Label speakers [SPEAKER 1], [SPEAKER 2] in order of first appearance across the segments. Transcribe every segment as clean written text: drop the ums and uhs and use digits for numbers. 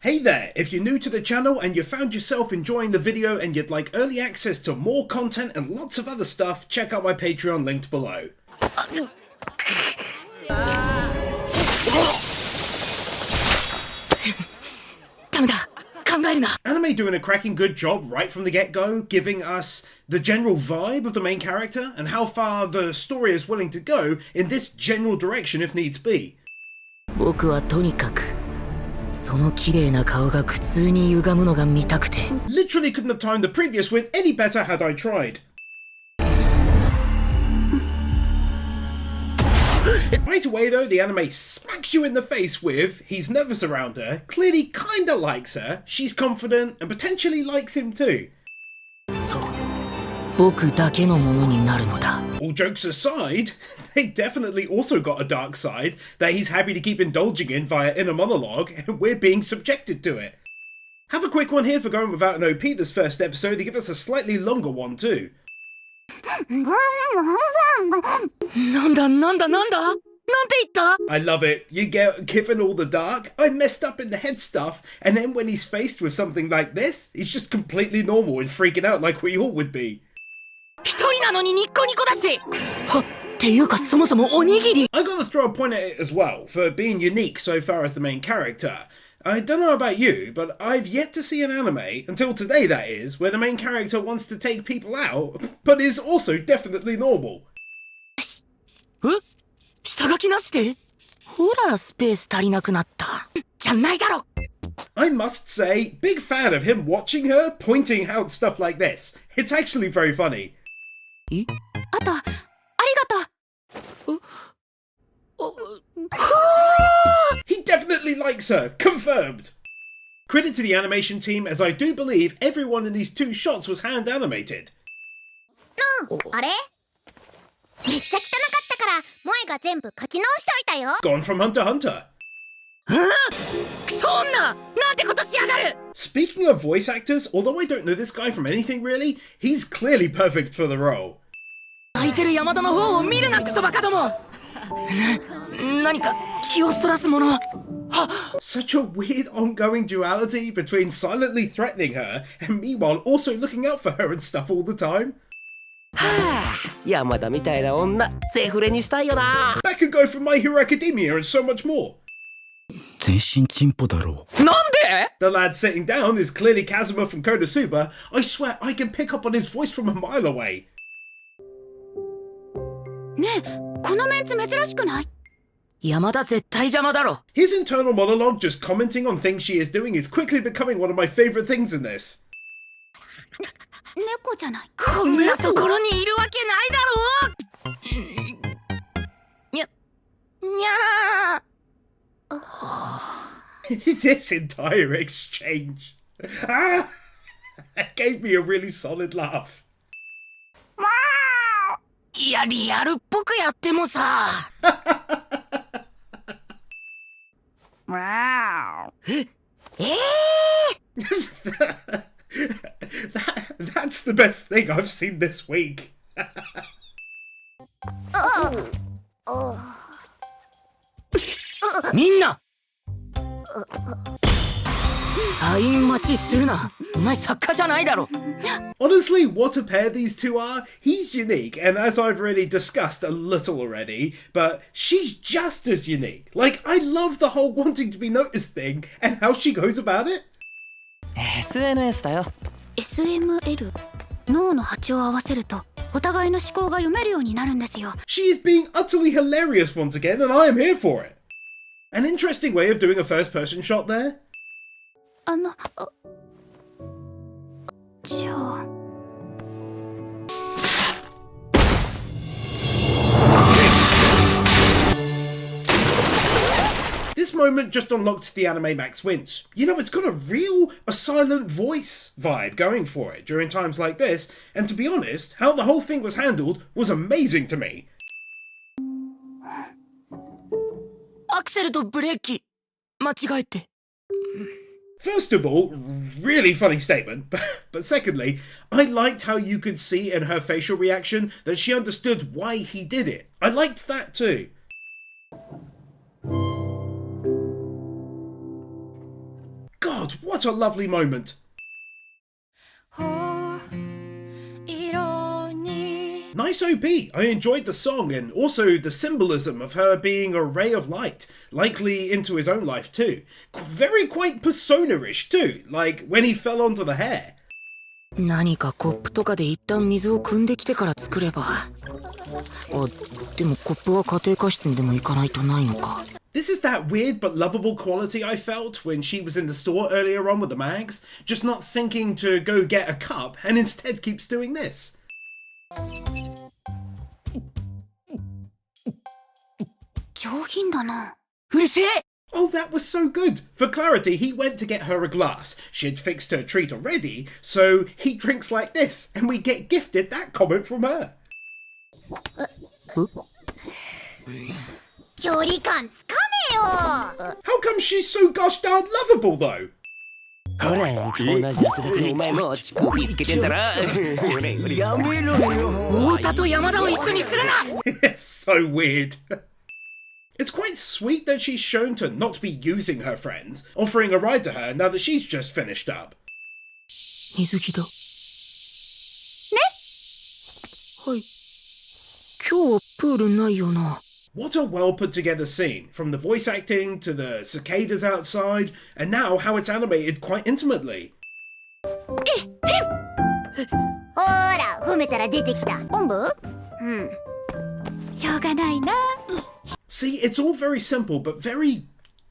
[SPEAKER 1] Hey there, if you're new to the channel and you found yourself enjoying the video and you'd like early access to more content and lots of other stuff, check out my Patreon linked below. Anime doing a cracking good job right from the get-go, giving us the general vibe of the main character and how far the story is willing to go in this general direction if needs be. Literally couldn't have timed the previous win any better had I tried. Right away though, the anime smacks you in the face with, he's nervous around her, clearly kinda likes her, she's confident, and potentially likes him too. All jokes aside, they definitely also got a dark side that he's happy to keep indulging in via inner monologue, and we're being subjected to it. Have a quick one here for going without an OP this first episode to give us a slightly longer one too. I love it. You get given all the dark, I messed up in the head stuff, and then when he's faced with something like this, he's just completely normal and freaking out like we all would be. I gotta throw a point at it as well, for being unique so far as the main character. I don't know about you, but I've yet to see an anime, until today that is, where the main character wants to take people out, but is also definitely normal. I must say, big fan of him watching her pointing out stuff like this. It's actually very funny. He definitely likes her, confirmed. Credit to the animation team, as I do believe everyone in these two shots was hand animated. Gone from Hunter x Hunter. Speaking of voice actors, although I don't know this guy from anything really, he's clearly perfect for the role. Such a weird ongoing duality between silently threatening her and meanwhile also looking out for her and stuff all the time. That could go for My Hero Academia and so much more. The lad sitting down is clearly Kazuma from Konosuba. I swear I can pick up on his voice from a mile away. His internal monologue just commenting on things she is doing is quickly becoming one of my favourite things in this. This entire exchange gave me a really solid laugh. That's the best thing I've seen this week. Honestly, what a pair these two are. He's unique, and as I've already discussed a little already, but she's just as unique. Like, I love the whole wanting to be noticed thing and how she goes about it. She is being utterly hilarious once again, and I am here for it. An interesting way of doing a first-person shot there. This moment just unlocked the anime max wins. You know, it's got a silent voice vibe going for it during times like this, and to be honest, how the whole thing was handled was amazing to me. First of all, really funny statement, but secondly, I liked how you could see in her facial reaction that she understood why he did it. I liked that too. God, God, what a lovely moment. Nice OP. I enjoyed the song and also the symbolism of her being a ray of light, likely into his own life too. Very quite persona-ish too, like when he fell onto the hair.
[SPEAKER 2] 何かコップとかで一旦水を汲んできてから作れば。あ、でもコップは家庭科室にでも行かないとないのか。
[SPEAKER 1] This is that weird but lovable quality I felt when she was in the store earlier on with the mags, just not thinking to go get a cup and instead keeps doing this.
[SPEAKER 2] 上品だな。うるせえ!
[SPEAKER 1] Oh, that was so good. For clarity, he went to get her a glass. She'd fixed her treat already, so he drinks like this, and we get gifted that comment from her.
[SPEAKER 3] 距離感つかねえよ
[SPEAKER 1] How come she's so gosh darn lovable, though?
[SPEAKER 4] ほら、同じ汗だくのお前も乳首つけてんだろ。やめろよ。
[SPEAKER 2] 太田と山田を一緒にするな
[SPEAKER 1] It's so weird. It's quite sweet that she's shown to not be using her friends, offering a ride to her now that she's just finished up.
[SPEAKER 2] 水着だ。ね？はい。今日はプールないよな。
[SPEAKER 1] What a well put together scene, from the voice acting to the cicadas outside, and now how it's animated quite intimately.
[SPEAKER 3] ほら褒めたら出てきたおんぶしょうがないな
[SPEAKER 1] See, it's all very simple, but very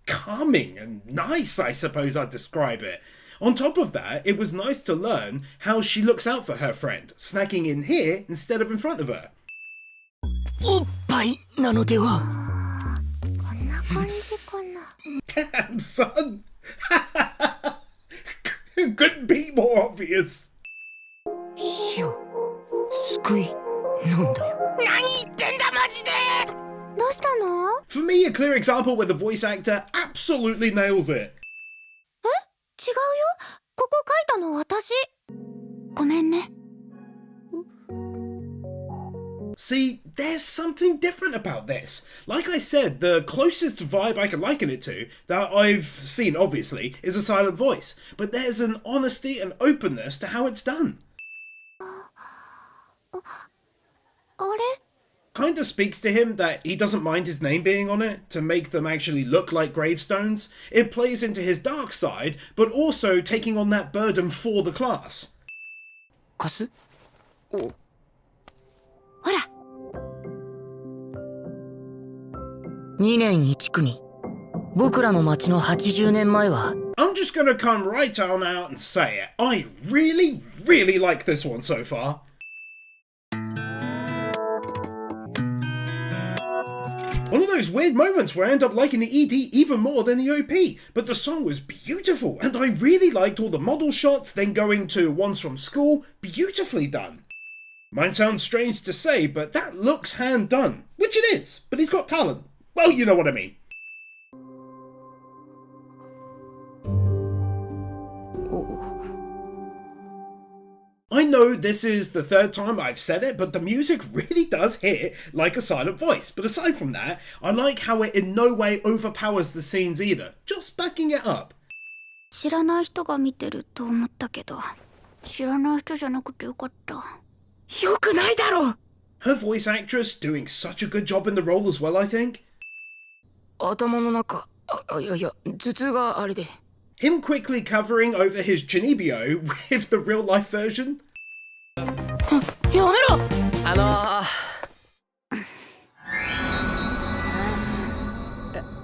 [SPEAKER 1] calming and nice, I suppose I'd describe it. On top of that, it was nice to learn how she looks out for her friend, snacking in here instead of in front of her.
[SPEAKER 2] おっぱいなのでは。
[SPEAKER 3] こんな感じかな
[SPEAKER 1] Damn, son! Couldn't be more obvious.
[SPEAKER 2] 塩、救い、なんだよ。何言ってんだマジで
[SPEAKER 3] どうしたの
[SPEAKER 1] For me, a clear example where the voice actor absolutely nails it.
[SPEAKER 3] 違うよここ書いたの私ごめんね
[SPEAKER 1] See, there's something different about this. Like I said, the closest vibe I can liken it to, that I've seen obviously, is a silent voice. But there's an honesty and openness to how it's done.
[SPEAKER 3] あれ
[SPEAKER 1] Kinda speaks to him that he doesn't mind his name being on it, to make them actually look like gravestones. It plays into his dark side, but also taking on that burden for the class.
[SPEAKER 2] 貸す？お。
[SPEAKER 3] ほら
[SPEAKER 2] 2年1組。僕らの町の80年前は。
[SPEAKER 1] I'm just gonna come right on out and say it. I really, really like this one so far. One of those weird moments where I end up liking the ED even more than the OP, but the song was beautiful and I really liked all the model shots, then going to ones from school, beautifully done. Mine sounds strange to say, but that looks hand done, which it is, but he's got talent. Well, you know what I mean. I know this is the third time I've said it, but the music really does hit like a silent voice. But aside from that, I like how it in no way overpowers the scenes either, just backing it up.
[SPEAKER 3] 知らない人が見てると思ったけど知らない人じゃなくてよかった
[SPEAKER 2] よくないだろ
[SPEAKER 1] Her voice actress doing such a good job in the role as well, I think.
[SPEAKER 2] 頭の中、いや、頭痛があれで。
[SPEAKER 1] Him quickly covering over his Genibio with the real life version.
[SPEAKER 2] やめろ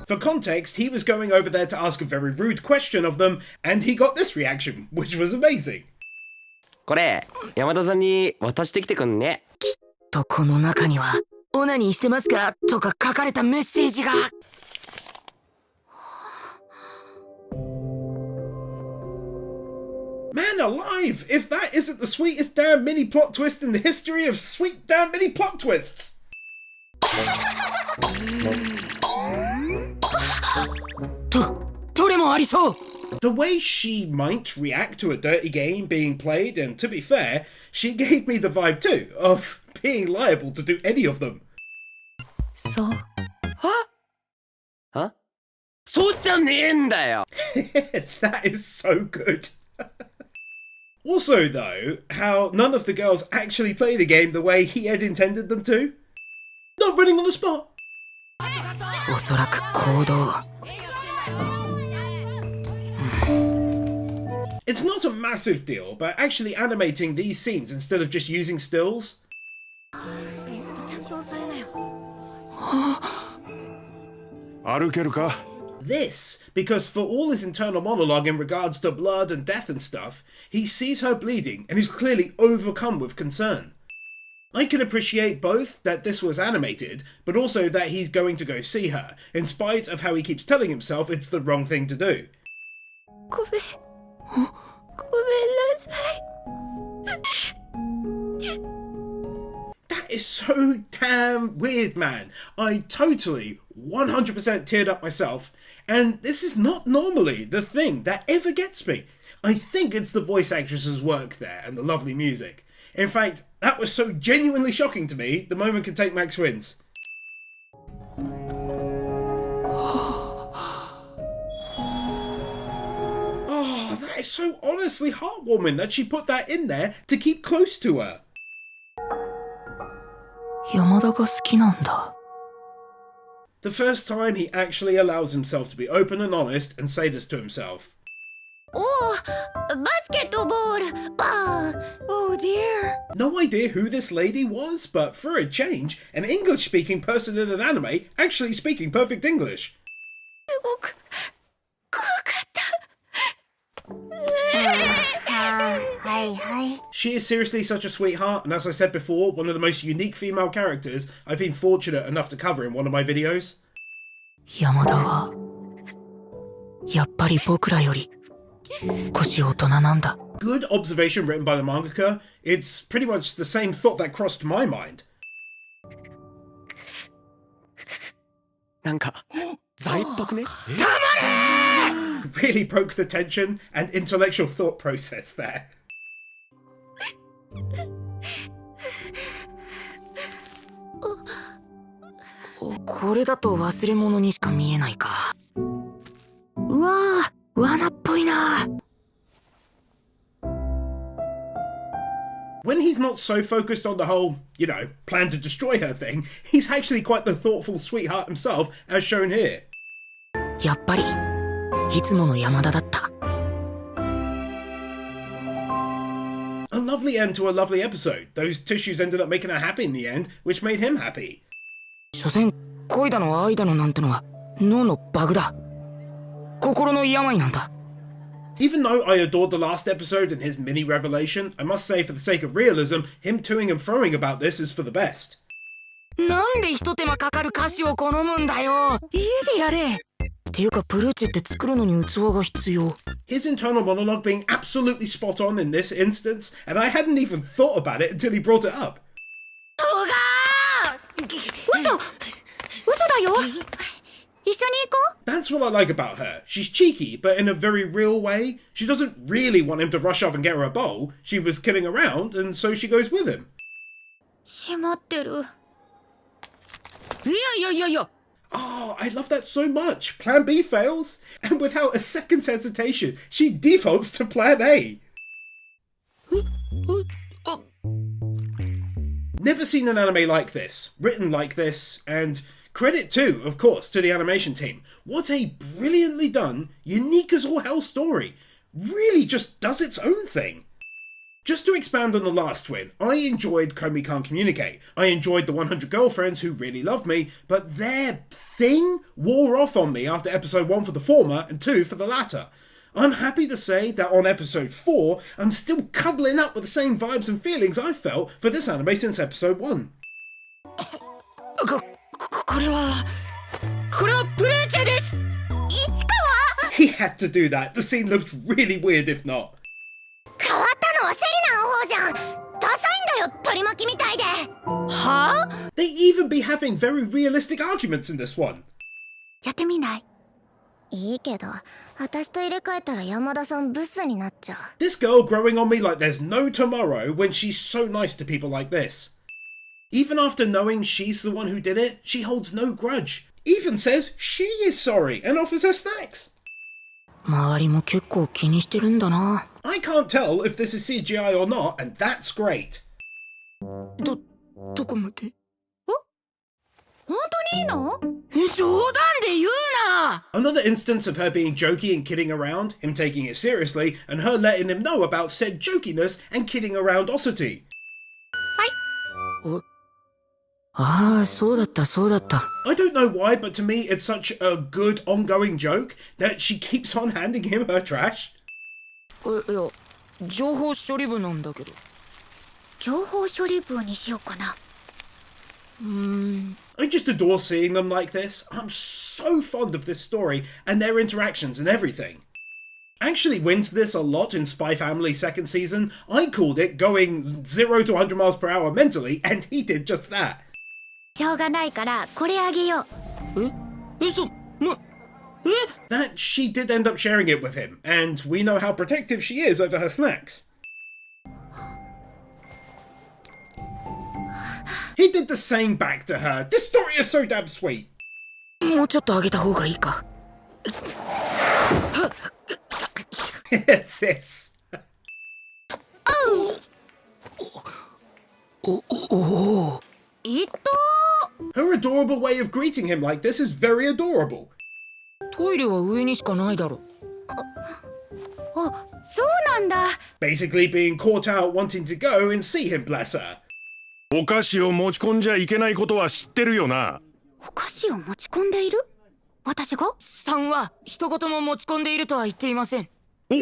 [SPEAKER 1] For context, he was going over there to ask a very rude question of them, and he got this reaction, which was amazing.
[SPEAKER 4] これ、山田さんに渡してきてくんね。
[SPEAKER 2] きっとこの中には、オナニーしてますかとか書かれたメッセージが。
[SPEAKER 1] Man alive! If that isn't the sweetest damn mini plot twist in the history of sweet damn mini plot twists!
[SPEAKER 2] どれもありそう
[SPEAKER 1] The way she might react to a dirty game being played, and to be fair, she gave me the vibe too, of being liable to do any of them.
[SPEAKER 2] そう。
[SPEAKER 4] はそうじゃねえんだよ
[SPEAKER 1] That is so good. Also, though, how none of the girls actually play the game the way he had intended them to. Not running on the spot.
[SPEAKER 2] おそらく行動
[SPEAKER 1] It's not a massive deal, but actually animating these scenes instead of just using stills.
[SPEAKER 5] 歩けるか
[SPEAKER 1] This, because for all his internal monologue in regards to blood and death and stuff, he sees her bleeding and is clearly overcome with concern. I can appreciate both that this was animated, but also that he's going to go see her, in spite of how he keeps telling himself it's the wrong thing to do.
[SPEAKER 3] ごめんなさい
[SPEAKER 1] That is so damn weird, man. I totally 100% teared up myself, and this is not normally the thing that ever gets me. I think it's the voice actress's work there and the lovely music. In fact, that was so genuinely shocking to me, the moment could take Max wins. Oh, that is so honestly heartwarming that she put that in there to keep close to her.
[SPEAKER 2] 山田が好きなんだ
[SPEAKER 1] The first time he actually allows himself to be open and honest and say this to himself.
[SPEAKER 3] おおバスケットボールバー
[SPEAKER 2] Oh dear
[SPEAKER 1] No idea who this lady was, but for a change, an English-speaking person in an anime actually speaking perfect English.
[SPEAKER 3] すごく怖かった
[SPEAKER 1] She is seriously such a sweetheart, and as I said before, one of the most unique female characters I've been fortunate enough to cover in one of my videos.
[SPEAKER 2] 山田はやっぱり僕らより少し大人なんだ
[SPEAKER 1] Good observation written by the mangaka. It's pretty much the same thought that crossed my mind.
[SPEAKER 4] なんか財っぽくね
[SPEAKER 1] Really broke the tension and intellectual thought process there.
[SPEAKER 2] これだと忘れ物にしか見えないかうわー罠っぽいな
[SPEAKER 1] When he's not so focused on the whole, plan to destroy her thing, he's actually quite the thoughtful sweetheart himself, as shown here.
[SPEAKER 2] やっぱりいつもの山田だった
[SPEAKER 1] A lovely end to a lovely episode. Those tissues ended up making her happy in the end, which made him happy.
[SPEAKER 2] 所詮恋だの愛だのなんてのは脳のバグだ心の病なんだ
[SPEAKER 1] Even though I adored the last episode and his mini revelation, I must say for the sake of realism, him toing and throwing about this is for the best.
[SPEAKER 2] なんで一手間かかる歌詞を好むんだよ家でやれていうかプルーチェって作るのに器が必要
[SPEAKER 1] His internal monologue being absolutely spot on in this instance, and I hadn't even thought about it until he brought it up.
[SPEAKER 3] 嘘だよ一緒に行こ
[SPEAKER 1] That's what I like about her. She's cheeky, but in a very real way. She doesn't really want him to rush off and get her a bowl. She was kidding around, and so she goes with him.
[SPEAKER 3] う閉まってる
[SPEAKER 2] いや
[SPEAKER 1] Oh, I love that so much. Plan B fails, and without a second's hesitation, she defaults to Plan A. Never seen an anime like this, written like this, and credit too, of course, to the animation team. What a brilliantly done, unique as all hell story. Really just does its own thing. Just to expand on the last win, I enjoyed Komi Can't Communicate. I enjoyed the 100 girlfriends who really loved me, but their thing wore off on me after episode 1 for the former and 2 for the latter. I'm happy to say that on episode 4, I'm still cuddling up with the same vibes and feelings I felt for this anime since episode 1.
[SPEAKER 2] これはプルーチェです
[SPEAKER 1] He had to do that. The scene looked really weird if not.
[SPEAKER 3] 変わったのはセリナの方じゃんダサいんだよ取り巻きみたいではあ
[SPEAKER 1] They even be having very realistic arguments in this one.
[SPEAKER 3] やってみないいいけど私と入れ替えたら山田さんブスになっちゃう
[SPEAKER 1] This girl growing on me like there's no tomorrow when she's so nice to people like this. Even after knowing she's the one who did it, she holds no grudge. even says she is sorry and offers her snacks.
[SPEAKER 2] 周りも結構気にしてるんだな。
[SPEAKER 1] I can't tell if this is CGI or not, and that's great.
[SPEAKER 2] どこまで？
[SPEAKER 3] 本当にいいの？
[SPEAKER 2] 冗談で言うな！
[SPEAKER 1] Another instance of her being jokey and kidding around, him taking it seriously, and her letting him know about said jokiness and kidding around-osity.
[SPEAKER 2] ああ、そうだったそうだった。
[SPEAKER 1] I don't know why, but to me it's such a good ongoing joke that she keeps on handing him her trash.
[SPEAKER 2] いや、情報処理部なんだけど。
[SPEAKER 3] 情報処理部にしようかな。
[SPEAKER 1] I just adore seeing them like this. I'm so fond of this story and their interactions and everything. I actually went to this a lot in Spy Family's second season. I called it going 0 to 100 miles per hour mentally, and he did just that.
[SPEAKER 3] しょうがないからこれあげよう。
[SPEAKER 1] That she did end up sharing it with him, and we know how protective she is over her snacks. He did the same back to her. This story is so damn sweet.
[SPEAKER 2] もうちょっと上げた方がいいか。
[SPEAKER 1] This. Her adorable way of greeting him like this is very adorable.
[SPEAKER 2] トイレは上にしかないだろ。
[SPEAKER 3] あ、そうなんだ。
[SPEAKER 1] Basically being caught out wanting to go and see him, bless her.
[SPEAKER 5] お菓子を持ち込んじゃいけないことは知ってるよな。
[SPEAKER 3] お菓子を持ち込んでいる？私が？
[SPEAKER 2] さんは一言も持ち込んでいるとは言っていません。
[SPEAKER 5] お、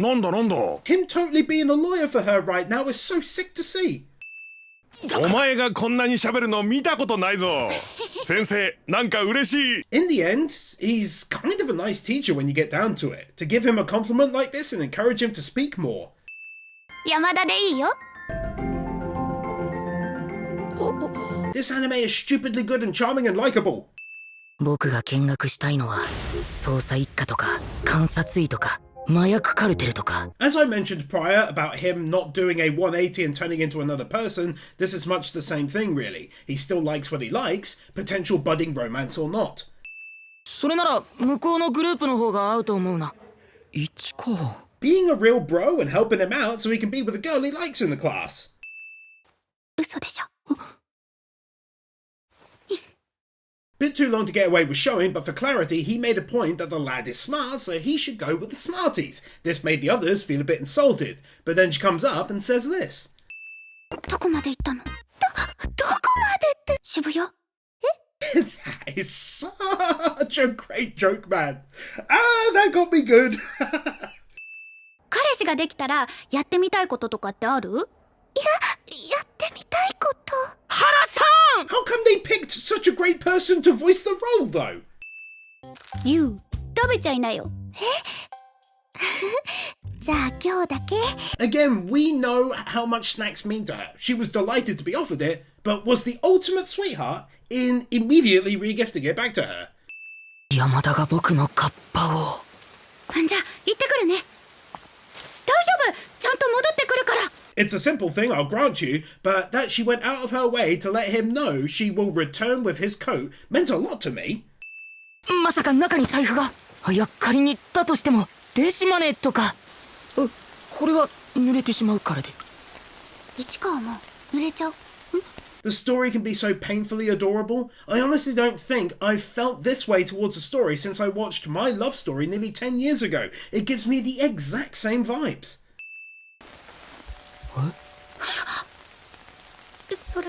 [SPEAKER 5] なんだなんだ。
[SPEAKER 1] Him totally being a lawyer for her right now is so sick to see.
[SPEAKER 5] お前がこんなに喋るの見たことないぞ。先生、なんか嬉しい。
[SPEAKER 1] In the end, he's kind of a nice teacher when you get down to it. To give him a compliment like this and encourage him to speak more.
[SPEAKER 3] 山田でいいよ。
[SPEAKER 1] This anime is stupidly good and charming and likable.
[SPEAKER 2] 僕が見学したいのは捜査一課とか監察医とか麻薬カルテルとか。
[SPEAKER 1] As I mentioned prior about him not doing a 180 and turning into another person, this is much the same thing really. He still likes what he likes, potential budding romance or not.
[SPEAKER 2] それなら向こうのグループの方が合うと思うな。一か。
[SPEAKER 1] Being a real bro and helping him out so he can be with a girl he likes in the class.
[SPEAKER 3] 嘘でしょ。
[SPEAKER 1] Bit too long to get away with showing, but for clarity, he made a point that the lad is smart, so he should go with the smarties. This made the others feel a bit insulted, but then she comes up and says this.
[SPEAKER 3] どこまで行ったの？どこまでって？渋谷？
[SPEAKER 1] That is such a great joke, man. Ah, that got me good.
[SPEAKER 3] 彼氏ができたらやってみたいこととかってある？やってみたいこと。
[SPEAKER 2] 原さん！
[SPEAKER 1] How come they picked such a great person to voice the role, though?
[SPEAKER 3] ユウ、食べちゃいなよ。じゃあ今日だけ。
[SPEAKER 1] Again, we know how much snacks mean to her. She was delighted to be offered it, but was the ultimate sweetheart in immediately regifting it back to her.
[SPEAKER 2] 山田が僕のカッパを。
[SPEAKER 3] じゃあ行ってくるね。大丈夫、ちゃんと戻ってくるから。
[SPEAKER 1] It's a simple thing, I'll grant you, but that she went out of her way to let him know she will return with his coat meant a lot to me.
[SPEAKER 2] まさか中に財布が。いや、仮にだとしても電子マネーとか。これは濡れてしまうからで。
[SPEAKER 3] 市川も濡れちゃう。
[SPEAKER 1] The story can be so painfully adorable. I honestly don't think I've felt this way towards a story since I watched My Love Story nearly 10 years ago. It gives me the exact same vibes.
[SPEAKER 3] それ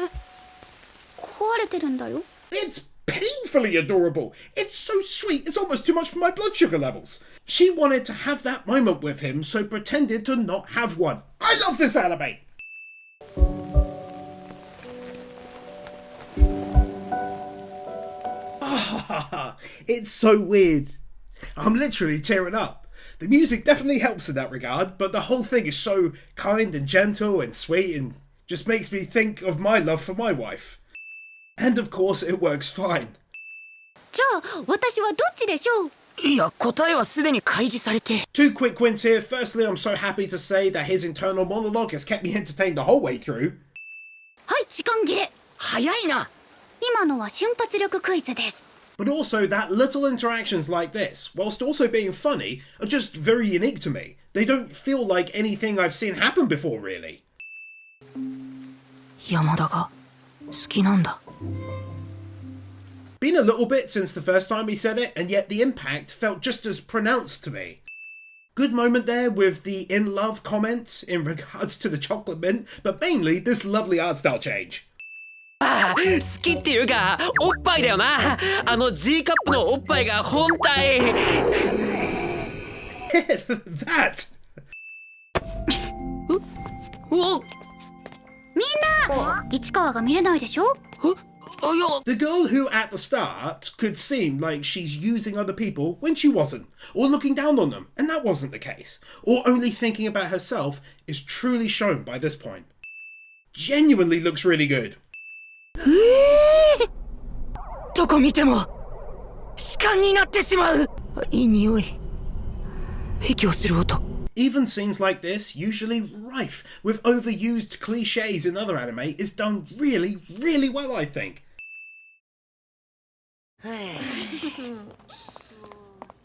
[SPEAKER 3] 壊れてるんだよ。
[SPEAKER 1] It's painfully adorable. It's so sweet, it's almost too much for my blood sugar levels. She wanted to have that moment with him, so pretended to not have one. I love this anime! It's so weird. I'm literally tearing up. The music definitely helps in that regard, but the whole thing is so kind and gentle and sweet and just makes me think of my love for my wife. And of course it works fine.
[SPEAKER 3] じゃあ私はどっちでしょう？
[SPEAKER 2] いや、答えはすでに開示されて。
[SPEAKER 1] Two quick wins here. Firstly, I'm so happy to say that his internal monologue has kept me entertained the whole way through.
[SPEAKER 3] はい、時間切れ。
[SPEAKER 2] 早いな。
[SPEAKER 3] 今のは瞬発力クイズです。
[SPEAKER 1] But also that little interactions like this, whilst also being funny, are just very unique to me. They don't feel like anything I've seen happen before, really.
[SPEAKER 2] 山田が好きなんだ。
[SPEAKER 1] Been a little bit since the first time he said it, and yet the impact felt just as pronounced to me. Good moment there with the in love comment in regards to the chocolate mint, but mainly this lovely art style change.
[SPEAKER 4] 好きっていうかおっぱいだよな。あの G カップのおっぱいが本体。
[SPEAKER 1] That!
[SPEAKER 4] お、
[SPEAKER 3] みんな市川が見れないでしょ。
[SPEAKER 4] あ、いや、
[SPEAKER 1] The girl who at the start could seem like she's using other people when she wasn't, or looking down on them, and that wasn't the case, or only thinking about herself is truly shown by this point. Genuinely looks really good.
[SPEAKER 2] どこ見ても弛緩になってしまう。いい匂い。息をする音。
[SPEAKER 1] Even scenes like this, usually rife with overused cliches in other anime, is done really, really well, I think.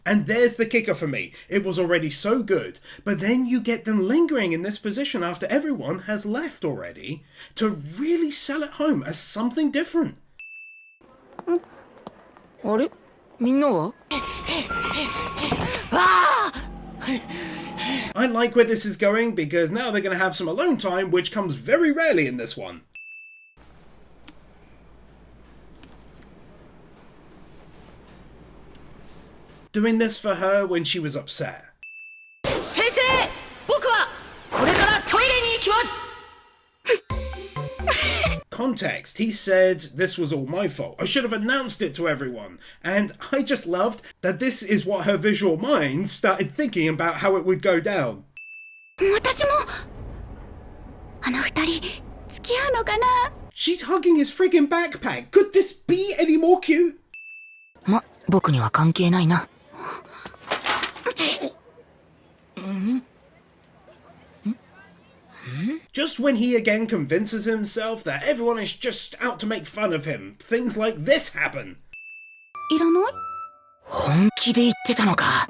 [SPEAKER 1] And there's the kicker for me. It was already so good, but then you get them lingering in this position after everyone has left already to really sell it home as something different.
[SPEAKER 2] あれみんなは
[SPEAKER 1] I like where this is going because now they're going to have some alone time, which comes very rarely in this one. Doing this for her when she was upset.
[SPEAKER 2] 先生僕はこれからトイレに行きます
[SPEAKER 1] Context, he said this was all my fault. I should have announced it to everyone. And I just loved that this is what her visual mind started thinking about how it would go down.
[SPEAKER 3] 私もあの二人付き合うのかな。
[SPEAKER 1] She's hugging his friggin' backpack. Could this be any more cute?
[SPEAKER 2] ま、僕には関係ないな。
[SPEAKER 1] Just when he again convinces himself that everyone is just out to make fun of him, things like this happen.
[SPEAKER 3] いらない？
[SPEAKER 2] 本気で言ってたのか。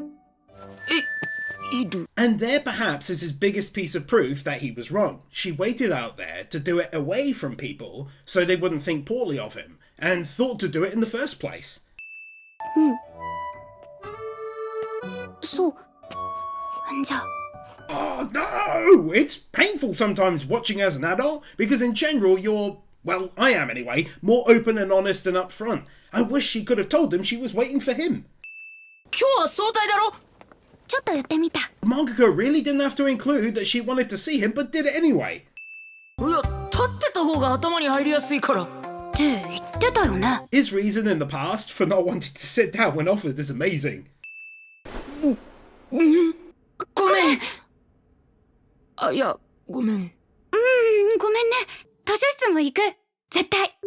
[SPEAKER 2] いる。
[SPEAKER 1] And there perhaps is his biggest piece of proof that he was wrong. She waited out there to do it away from people so they wouldn't think poorly of him, and thought to do it in the first place.
[SPEAKER 3] そう。じゃあ。
[SPEAKER 1] Oh no! It's painful sometimes watching as an adult, because in general you're, well, I am anyway, more open and honest and upfront. I wish she could have told him she was waiting for him.
[SPEAKER 2] 今日は早退だろ。
[SPEAKER 3] ちょっとやってみた。
[SPEAKER 1] The mangaka really didn't have to include that she wanted to see him, but did it anyway.
[SPEAKER 2] いや、立ってた方が頭に入りやすいから。
[SPEAKER 3] って言ってたよね。
[SPEAKER 1] His reason in the past for not wanting to sit down when offered is amazing.
[SPEAKER 2] ごめん。あ、いや、ごめん。
[SPEAKER 3] ごめんね。図書室も行く。絶対。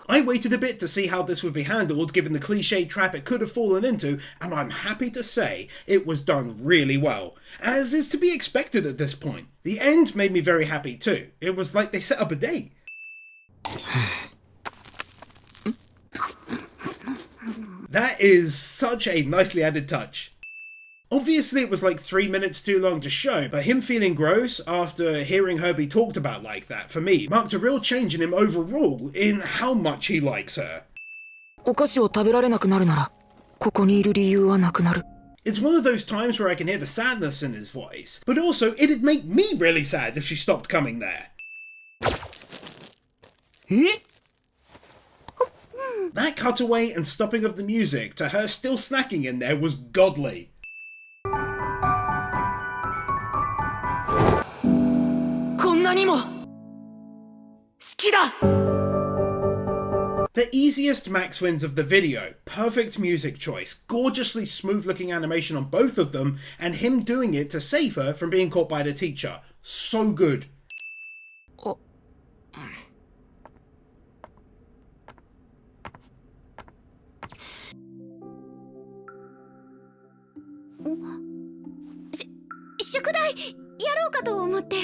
[SPEAKER 1] I waited a bit to see how this would be handled given the cliche trap it could have fallen into, and I'm happy to say it was done really well, as is to be expected at this point. The end made me very happy too. It was like they set up a date. That is such a nicely added touch. Obviously it was like 3 minutes too long to show, but him feeling gross after hearing her be talked about like that, for me, marked a real change in him overall in how much he likes her.
[SPEAKER 2] お菓子を食べられなくなるなら、ここにいる理由はなくなる。
[SPEAKER 1] It's one of those times where I can hear the sadness in his voice, but also it'd make me really sad if she stopped coming there.
[SPEAKER 4] え？
[SPEAKER 1] That cutaway and stopping of the music to her still snacking in there was godly.
[SPEAKER 2] こんなにも好きだ。
[SPEAKER 1] The easiest max wins of the video, perfect music choice, gorgeously smooth looking animation on both of them, and him doing it to save her from being caught by the teacher. So good.
[SPEAKER 3] 宿題やろうかと思って。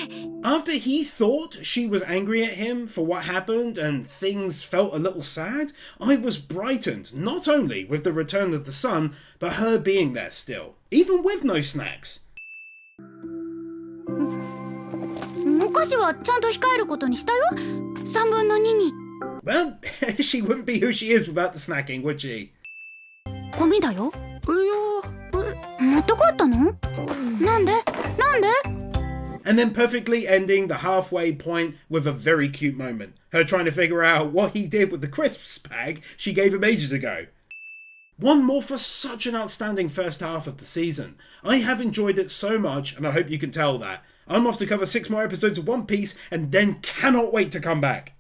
[SPEAKER 1] After he thought she was angry at him for what happened and things felt a little sad, I was brightened not only with the return of the sun, but her being there still, even with no snacks.
[SPEAKER 3] お菓子はちゃんと控えることにしたよ。3分の2に。
[SPEAKER 1] Well, she wouldn't be who she is without the snacking, would she?
[SPEAKER 3] ゴミだよ。
[SPEAKER 2] いや
[SPEAKER 3] 持って帰ったの？なんで？なんで？
[SPEAKER 1] And then perfectly ending the halfway point with a very cute moment. Her trying to figure out what he did with the crisps bag she gave him ages ago. One more for such an outstanding first half of the season. I have enjoyed it so much, and I hope you can tell that. I'm off to cover 6 more episodes of One Piece, and then cannot wait to come back.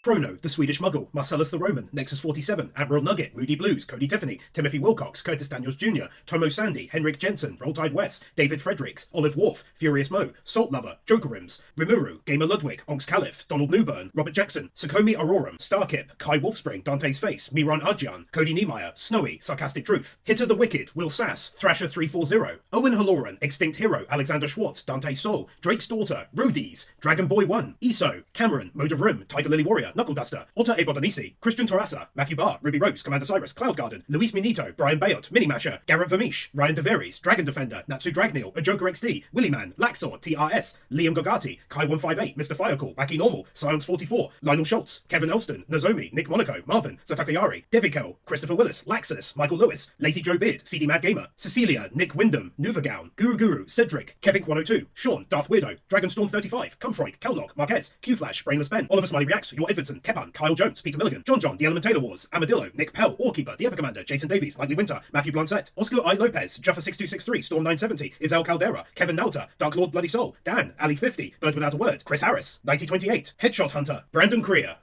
[SPEAKER 1] Chrono, the Swedish Muggle, Marcellus the Roman, Nexus 47, Admiral Nugget, Moody Blues, Cody Tiffany, Timothy Wilcox, Curtis Daniels Jr., Tomo Sandy, Henrik Jensen, Roll Tide West, David Fredericks, Olive Wolf, Furious Mo, Salt Lover, Joker Rims, Rimuru, Gamer Ludwig, Onks Caliph, Donald Newburn, Robert Jackson, Sukomi Aurorum, Starkip, Kai Wolfspring, Dante's Face, Miran Arjian, Cody Niemeyer, Snowy, Sarcastic Truth, Hitter the Wicked, Will Sass, Thrasher 340, Owen Halloran, Extinct Hero, Alexander Schwartz, Dante Soul, Drake's Daughter, Rudies, Dragon Boy 1, Iso, Cameron, Mode of Rim, Tiger Lily Warrior, Knuckle Duster, Otter Ebodonisi, Christian Tarassa, Matthew Barr, Ruby Rose, Commander Cyrus, Cloud Garden, Luis Minito, Brian Bayot, Mini Masher, Garrett Vermeesh, Ryan DeVeries, Dragon Defender, Natsu Dragneel, A Joker XD, Willy Man, Laxor, TRS, Liam Gogati, Kai158, Mr. Firecall, Wacky Normal, Silence 44, Lionel Schultz, Kevin Elston, Nozomi, Nick Monaco, Marvin, Satakayari, Devikel, Christopher Willis, Laxus, Michael Lewis, Lazy Joe Beard, CD Mad Gamer, Cecilia, Nick Wyndham, Nuvagown, Guru, Cedric, Kevin102, Sean, Darth Weirdo, Dragonstorm 35, Cumfroik, Kellock, Marquez, Q-Flash, Brainless Ben, Oliver Smiley Reacts, Your Edvardson, Kepan, Kyle Jones, Peter Milligan, John, The Element Taylor Wars, Amadillo, Nick Pell, Orkeeper, The Ever Commander, Jason Davies, Likely Winter, Matthew Blancett, Oscar I. Lopez, Juffer6263, Storm 970, Isel Caldera, Kevin Nauta, Dark Lord Bloody Soul, Dan, Ali 50, Bird Without a Word, Chris Harris, 9028, Headshot Hunter, Brandon Creer.